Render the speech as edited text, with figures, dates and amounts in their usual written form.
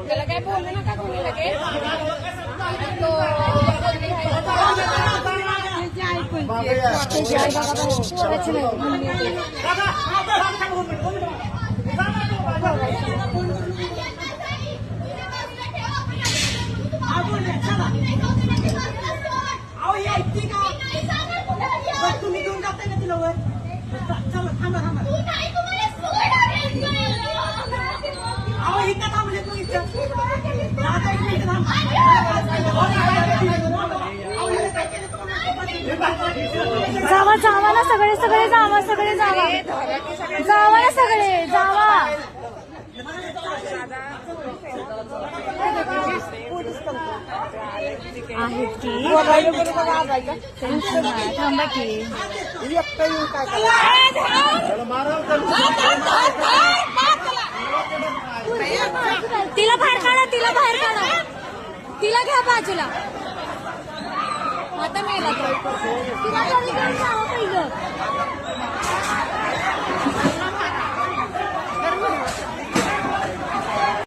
त्याला काय बोलू नका कोणी लगेच तुम्ही घेऊन जाताय ना तिला वर चला थांबा थांबा अहो इथं थांबले तू इथं दादा एक मिनिट थांब जावा जावा ना सगळे सगळे जावा सगळे जावा जावा ना सगळे जावा आहेत की थांबा की तिला बाहेर काढा तिला बाहेर काढा तिला घ्या बाजूला आता मेला